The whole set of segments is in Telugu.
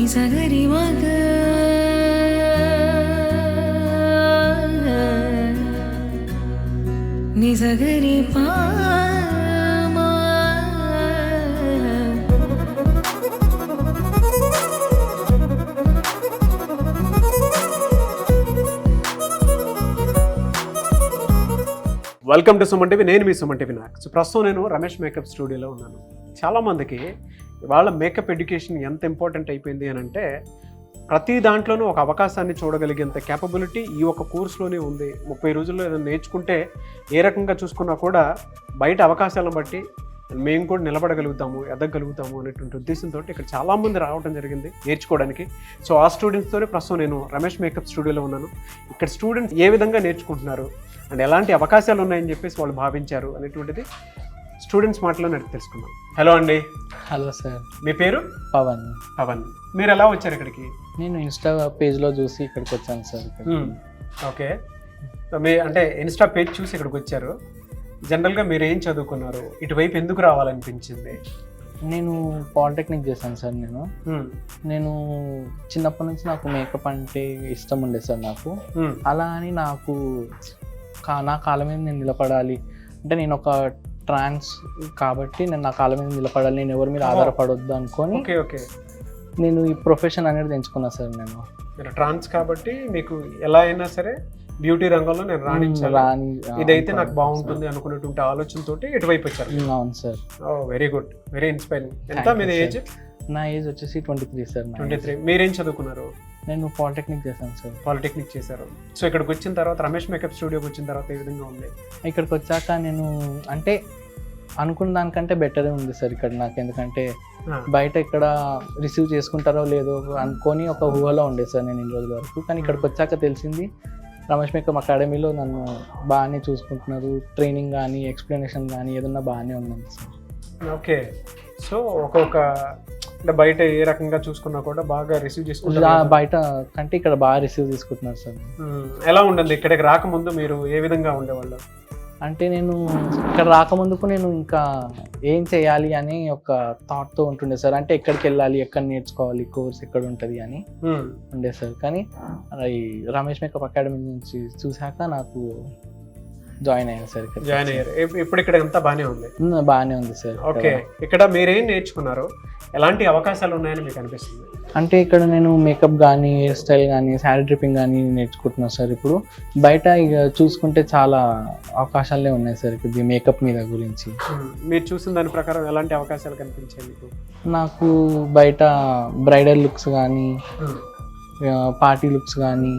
నిజగరి మగ నిజగరి పా వెల్కమ్ టు సుమన్ టీవీ. నేను మీ సుమన్ టీవీ నాయక్. సో ప్రస్తుతం నేను రమేష్ మేకప్ స్టూడియోలో ఉన్నాను. చాలామందికి వాళ్ళ మేకప్ ఎడ్యుకేషన్ ఎంత ఇంపార్టెంట్ అయిపోయింది అని అంటే ప్రతి దాంట్లోనూ ఒక అవకాశాన్ని చూడగలిగేంత క్యాపబిలిటీ ఈ ఒక కోర్సులోనే ఉంది. 30 రోజుల్లో ఏదైనా నేర్చుకుంటే ఏ రకంగా చూసుకున్నా కూడా బయట అవకాశాలను బట్టి మేము కూడా నిలబడగలుగుతాము, ఎదగలుగుతాము అనేటువంటి ఉద్దేశంతో ఇక్కడ చాలామంది రావడం జరిగింది నేర్చుకోవడానికి. సో ఆ స్టూడెంట్స్తోనే ప్రస్తుతం నేను రమేష్ మేకప్ స్టూడియోలో ఉన్నాను. ఇక్కడ స్టూడెంట్స్ ఏ విధంగా నేర్చుకుంటున్నారు అండ్ ఎలాంటి అవకాశాలు ఉన్నాయని చెప్పేసి వాళ్ళు భావించారు అనేటువంటిది స్టూడెంట్స్ మాటలో నేను తెలుసుకున్నాం. హలో అండి. Hello sir. మీ పేరు? పవన్. పవన్. మీరు ఎలా వచ్చారు ఇక్కడికి? నేను ఇన్స్టా పేజ్లో చూసి ఇక్కడికి వచ్చాను సార్. ఓకే. సో మీ అంటే ఇన్స్టా పేజ్ చూసి ఇక్కడికి వచ్చారు. జనరల్గా మీరు ఏం చదువుకున్నారు, ఇటువైపు ఎందుకు రావాలనిపించింది? నేను పాలిటెక్నిక్ చేశాను సార్. నేను చిన్నప్పటి నుంచి నాకు మేకప్ అంటే ఇష్టం ఉండే సార్ నాకు. అలా అని నాకు నా కాళ్ళ మీద నేను నిలబడాలి అంటే నేను ఒక ట్రాన్స్ కాబట్టి నేను నా కాళ్ళ మీద నిలబడాలి, నేను ఎవరి మీద ఆధారపడొద్దు అనుకొని నేను ఈ ప్రొఫెషన్ అనేది ఎంచుకున్నా సార్. నేను ట్రాన్స్ కాబట్టి మీకు ఎలా అయినా సరే బ్యూటీ రంగంలో నేను రాణి ఇదైతే నాకు బాగుంటుంది అనుకునేటువంటి ఆలోచనతో ఇటువైపు వచ్చారు. అవును sir. Very good, very inspiring. ఎంత మీది ఏజ్? నా ఏజ్ వచ్చేసి 23 సార్. 23. మీరేం చదువుకున్నారు? నేను పాలిటెక్నిక్ చేశాను సార్. పాలిటెక్నిక్ చేశారు. సో ఇక్కడికి వచ్చిన తర్వాత రమేష్ మేకప్ స్టూడియోకి వచ్చిన తర్వాత ఏ విధంగా ఉంది? ఇక్కడికి వచ్చాక నేను అంటే అనుకున్న దానికంటే బెటరే ఉంది సార్ ఇక్కడ నాకు. ఎందుకంటే బయట ఇక్కడ రిసీవ్ చేసుకుంటారో లేదో అనుకొని ఒక ఊహలో ఉండే సార్ నేను ఇన్ని రోజుల వరకు. కానీ ఇక్కడికి వచ్చాక తెలిసింది రమేష్ మేకప్ అకాడమీలో నన్ను బాగానే చూసుకుంటున్నారు. ట్రైనింగ్ కానీ ఎక్స్ప్లెనేషన్ కానీ ఏదన్నా బాగానే ఉందండి సార్. ఓకే. సో ఒక్కొక్క అంటే బయట ఏ రకంగా చూసుకున్నా కూడా బాగా రిసీవ్ చేసుకుంటారు. బయట కంటే ఇక్కడ బాగా రిసీవ్ తీసుకుంటున్నారు సార్. ఎలా ఉండండి ఇక్కడికి రాకముందు మీరు ఏ విధంగా ఉండేవాళ్ళు? అంటే నేను ఇక్కడ రాకముందుకు నేను ఇంకా ఏం చేయాలి అని ఒక థాట్తో ఉంటుండే సార్. అంటే ఎక్కడికి వెళ్ళాలి, ఎక్కడ నేర్చుకోవాలి, కోర్స్ ఎక్కడ ఉంటుంది అని ఉండే సార్. కానీ ఈ రమేష్ మేకప్ అకాడమీ నుంచి చూసాక నాకు జాయిన్ అయ్యాను సార్. ఇక్కడ జాయిన్ అయ్యారు. ఇప్పుడు ఇక్కడ అంతా బాగానే ఉంది? బాగానే ఉంది సార్. ఓకే. ఇక్కడ మీరేం నేర్చుకున్నారు, ఎలాంటి అవకాశాలు ఉన్నాయని మీకు అనిపిస్తుంది? అంటే ఇక్కడ నేను మేకప్ కానీ, హెయిర్ స్టైల్ కానీ, శారీ డ్రిప్పింగ్ కానీ నేర్చుకుంటున్నాను సార్. ఇప్పుడు బయట ఇక చూసుకుంటే చాలా అవకాశాలే ఉన్నాయి సార్ ఇప్పుడు మేకప్ మీద గురించి. మీరు చూసిన దాని ప్రకారం ఎలాంటి అవకాశాలు కనిపించాయి మీకు? నాకు బయట బ్రైడల్ లుక్స్ కానీ, పార్టీ లుక్స్ కానీ,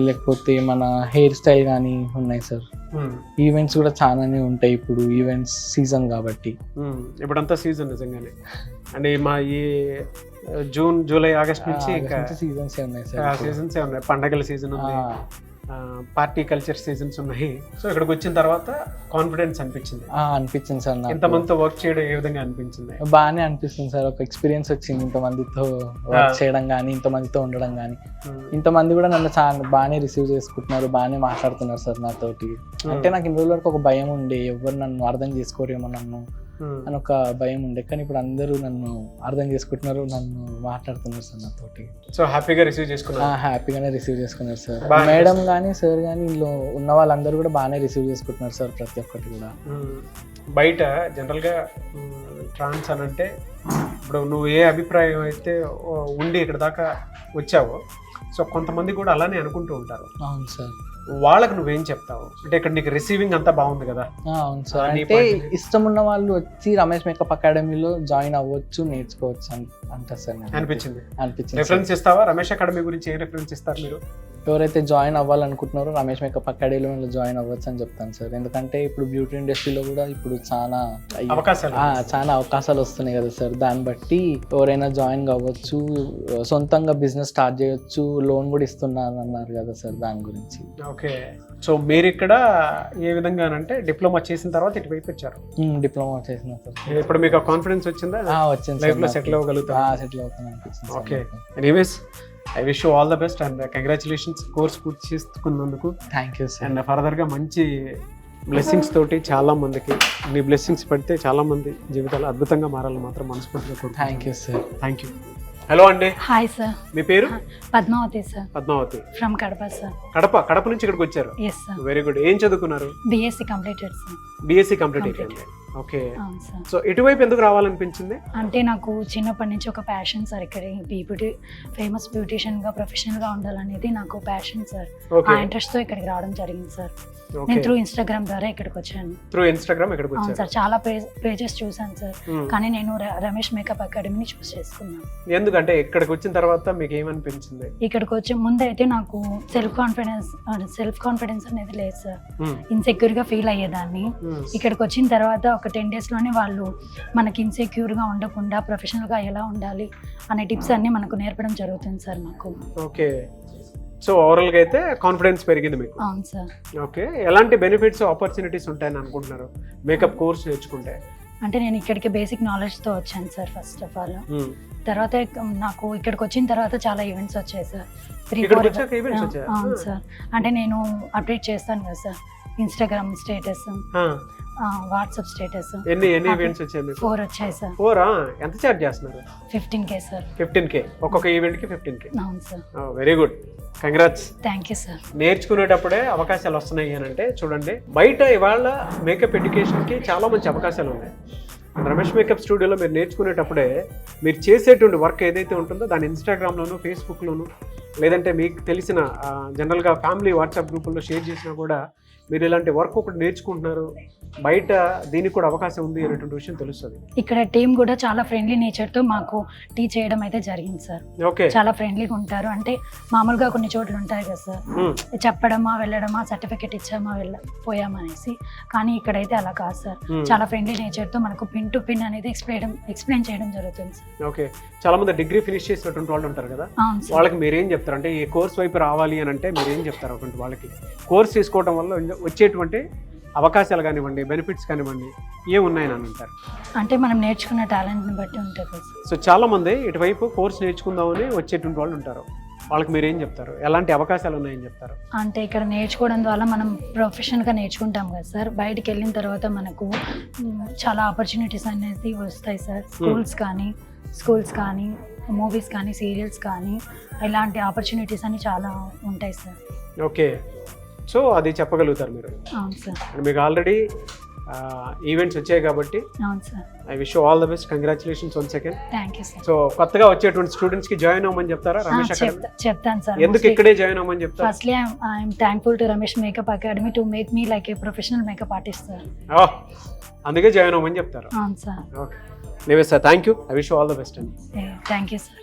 లేకపోతే మన హెయిర్ స్టైల్ కానీ ఉన్నాయి సార్. ఈవెంట్స్ కూడా చాలానే ఉంటాయి ఇప్పుడు, ఈవెంట్స్ సీజన్ కాబట్టి. ఇప్పుడంతా సీజన్ నిజంగానే. అంటే మా ఈ జూన్, జూలై, ఆగస్ట్ నుంచి సీజన్సే ఉన్నాయి సార్. సీజన్సే ఉన్నాయి. పండగల సీజన్ ఉంది, పార్టీ కల్చర్ సీజన్స్ ఉన్నాయి. సో ఇక్కడికి వచ్చిన తర్వాత కాన్ఫిడెన్స్ అనిపించింది సార్. ఇంతమందితో వర్క్ చేయడం ఏ విధంగా అనిపించింది? బాగానే అనిపిస్తుంది సార్. ఒక ఎక్స్పీరియన్స్ వచ్చింది ఇంతమందితో వర్క్ చేయడం కానీ, ఇంతమందితో ఉండడం కానీ. ఇంతమంది కూడా నన్ను చాలా బాగానే రిసీవ్ చేసుకుంటున్నారు, బాగానే మాట్లాడుతున్నారు సార్ నాతోటి. అంటే నాకు ఇన్ని రోజుల వరకు ఒక భయం ఉండే, ఎవరు నన్ను అర్థం చేసుకోరేమో నన్ను అని ఒక భయం ఉండే. కానీ ఇప్పుడు అందరూ నన్ను అర్థం చేసుకుంటున్నారు, నన్ను మాట్లాడుతున్నారు సార్ నాతోటి. సో హ్యాపీగా రిసీవ్ చేసుకున్నారు? హ్యాపీగానే రిసీవ్ చేసుకున్నారు సార్. మేడం కానీ సార్ కానీ ఇందులో ఉన్న వాళ్ళందరూ కూడా బాగానే రిసీవ్ చేసుకుంటున్నారు సార్ ప్రతి ఒక్కటి కూడా. బయట జనరల్గా ట్రాన్స్ అని అంటే ఇప్పుడు నువ్వు ఏ అభిప్రాయం అయితే ఉండి ఇక్కడ దాకా వచ్చావో, సో కొంతమంది కూడా అలానే అనుకుంటూ ఉంటారు. అవును సార్. వాళ్ళకి నువ్వేం చెప్తావు? అంటే ఇక్కడ నీకు రిసీవింగ్ అంతా బాగుంది కదా? అవును సార్. అంటే ఇష్టం ఉన్న వాళ్ళు వచ్చి రమేష్ మేకప్ అకాడమీలో జాయిన్ అవ్వచ్చు, నేర్చుకోవచ్చు అంటారు సార్. అనిపించింది. రిఫరెన్స్ ఇస్తావా? రమేష్ అకాడమీ గురించి ఏ రిఫరెన్స్ ఇస్తారు మీరు? ఎవరైతే జాయిన్ అవ్వాలనుకుంటున్నారో రమేష్ మేకప్ అకాడమీలో జాయిన్ అవ్వచ్చు అని చెప్తాను సార్. ఎందుకంటే ఇప్పుడు బ్యూటీ ఇండస్ట్రీలో కూడా ఇప్పుడు చాలా అవకాశాలు వస్తున్నాయి కదా సార్. దాన్ని బట్టి ఎవరైనా జాయిన్ కావచ్చు, సొంతంగా బిజినెస్ స్టార్ట్ చేయొచ్చు, లోన్ కూడా ఇస్తున్నారు అన్నారు కదా సార్, దాని గురించి. ఓకే. సో మీరు ఇక్కడ ఏ విధంగా అంటే డిప్లొమా చేసిన తర్వాత ఇటువైపు వచ్చారు? డిప్లొమా చేసిన సార్. ఇప్పుడు మీకు కాన్ఫిడెన్స్ వచ్చిందా? వచ్చింది. లైఫ్ లో సెటిల్ అవ్వగలుగుతా? సెటిల్ అవుతాను. Okay. Anyways I wish you all the best and congratulations course పూర్తి చేసుకున్నందుకు. Thank you sir. అండ్ ఫర్దర్గా మంచి బ్లెస్సింగ్స్ తోటి చాలా మందికి నీ బ్లెస్సింగ్స్ పెడితే చాలా మంది జీవితాలు అద్భుతంగా మారాలని మాత్రం మనస్ఫూర్తిగా కోరుకుంటున్నాను. Thank you sir. Thank you. Hello అండి, హాయ్ సార్. మీ పేరు? Padmavathi sir. Padmavathi. From Kadapa sir. Kadapa నుంచి ఇక్కడికి వచ్చారు. Yes sir. Very good. ఏం చదువుకున్నారు? BSc completed sir. BSc complete అయిపోయింది. ఓకే. అవును సార్. సో ఇటువైపు ఎందుకు రావాలనిపించింది? అంటే నాకు చిన్నప్పటి నుంచి ఒక ప్యాషన్ సార్. ఇక్కడ ఫేమస్ బ్యూటిషియన్గా ప్రొఫెషనల్గా ఉండాలనేది నాకు ప్యాషన్ సార్. ఆ ఇంట్రెస్ట్తో ఇక్కడికి రావడం జరిగింది సార్. నేను త్రూ ఇన్స్టాగ్రామ్ ద్వారా ఇక్కడికి వచ్చాను. త్రూ ఇన్స్టాగ్రామ్ ఇక్కడికి అవును వచ్చారు. సార్. చాలా పేజెస్ చూసాను సార్, కానీ నేను రమేష్ మేకప్ అకాడమీని చూస్ చేసుకున్నాను. ఎందుకంటే ఇక్కడికి వచ్చిన తర్వాత మీకు ఏమనిపించింది? ఇక్కడికి వచ్చే ముందు అయితే నాకు సెల్ఫ్ కాన్ఫిడెన్స్ అనేది లేదు సార్. ఇన్సెక్యూర్ గా ఫీల్ అయ్యేదాన్ని. ఇక్కడికి వచ్చిన తర్వాత ఒక 10 days లోనే వాళ్ళు మనకి ఇన్సెక్యూర్ గా ఉండకుండా ప్రొఫెషనల్ గా ఎలా ఉండాలి అనే టిప్స్ అన్ని మనకు నేర్పడం జరుగుతుంది సార్ మాకు. ఓకే. సో ఓవరాల్గా అయితే కాన్ఫిడెన్స్ పెరిగింది మీకు. అవును సార్. ఓకే. ఎలాంటి బెనిఫిట్స్ ఆపర్చునిటీస్ ఉంటాయని అనుకుంటున్నారు మేకప్ కోర్స్ నేర్చుకుంటే? అంటే నేను ఇక్కడికి బేసిక్ నాలెడ్జ్తో వచ్చాను సార్ ఫస్ట్ ఆఫ్ ఆల్. తర్వాత నాకు ఇక్కడికి వచ్చిన తర్వాత చాలా ఈవెంట్స్ వచ్చాయి సార్. 3-4 అవును సార్. అంటే నేను అప్డేట్ చేస్తాను కదా sir, Instagram status, WhatsApp status. ఎన్ని ఈవెంట్స్ వచ్చాయి? 4 వచ్చాయి సార్. 4? ఎంత చార్జ్ చేస్తున్నారు? 15K sir. 15K ఒక్కొక్క ఈవెంట్ కి 15K. అవును sir. Very good, congrats. Thank you sir. నేర్చుకునేటప్పుడే అవకాశాలు వస్తున్నాయి అని అంటే చూడండి, బయట ఇవాళ మేకప్ ఎడ్యుకేషన్కి చాలా మంచి అవకాశాలు ఉన్నాయి. రమేష్ మేకప్ స్టూడియోలో మీరు నేర్చుకునేటప్పుడే మీరు చేసేటువంటి వర్క్ ఏదైతే ఉంటుందో దాన్ని ఇన్స్టాగ్రామ్లోను, ఫేస్బుక్లోను, లేదంటే మీకు తెలిసిన జనరల్గా ఫ్యామిలీ వాట్సాప్ గ్రూపుల్లో షేర్ చేసినా కూడా మీరు ఇలాంటి వర్క్ ఒకటి నేర్చుకుంటున్నారు, బయట దీనికి కూడా అవకాశం ఉంది అనేటువంటి విషయం తెలుస్తుంది. ఇక్కడ టీమ్ కూడా చాలా ఫ్రెండ్లీ నేచర్తో మాకు టీచ్ చేయడం అయితే జరిగింది సార్. ఓకే. చాలా ఫ్రెండ్లీగా ఉంటారు. అంటే మామూలుగా కొన్ని చోట్ల ఉంటాయి కదా సార్, చెప్పడమా వెళ్ళడమా, సర్టిఫికెట్ ఇచ్చామా పోయామా అనేసి. కానీ ఇక్కడైతే అలా కాదు సార్. చాలా ఫ్రెండ్లీ నేచర్తో మనకు పిన్ టు పిన్ అనేది ఎక్స్ప్లెయిన్ చేయడం జరుగుతుంది సార్. ఓకే. చాలా మంది డిగ్రీ ఫినిష్ చేసినటువంటి వాళ్ళు ఉంటారు కదా, వాళ్ళకి మీరేం చెప్తారు? అంటే ఈ కోర్స్ వైపు రావాలి అని అంటే మీరేం చెప్తారు అటువంటి వాళ్ళకి? కోర్స్ తీసుకోవడం వల్ల వచ్చేటువంటి అవకాశాలు కానివ్వండి, బెనిఫిట్స్ కానివ్వండి, ఏమున్నాయని అంటారు? అంటే మనం నేర్చుకున్న టాలెంట్ని బట్టి ఉంటుంది. సో చాలా మంది ఇటువైపు కోర్స్ నేర్చుకుందామని వచ్చేటువంటి వాళ్ళు ఉంటారు, వాళ్ళకి మీరేం చెప్తారు? ఎలాంటి అవకాశాలు ఉన్నాయని చెప్తారు? అంటే ఇక్కడ నేర్చుకోవడం ద్వారా మనం ప్రొఫెషనల్గా నేర్చుకుంటాం కదా సార్. బయటికి వెళ్ళిన తర్వాత మనకు చాలా ఆపర్చునిటీస్ అనేది వస్తాయి సార్. స్కూల్స్ కానీ మూవీస్ కానీ సీరియల్స్ కానీ ఇలాంటి ఆపర్చునిటీస్ అని చాలా ఉంటాయి సార్. ఓకే. సో అది చెప్పగలుగుతారు మీరు? అవును సార్. మీకు ఆల్రెడీ ఈవెంట్స్ వచ్చాయి కాబట్టి అవును sir. I wish you all the best. Congratulations once again. Thank you sir. So కొత్తగా వచ్చేటువంటి స్టూడెంట్స్ కి జాయిన్ అవ్వమని చెప్తారా రమేష్ అకాడమీ? చెప్తాను సార్. ఎందుకు ఇక్కడే జాయిన్ అవ్వమని చెప్తారు? Firstly I'm thankful to Ramesh makeup academy to make me like a professional makeup artist sir. అందుకే జాయిన్ అవ్వమని చెప్తారు. అవును sir. Okay. Sir thank you. I wish you all the best అండి. Thank you sir.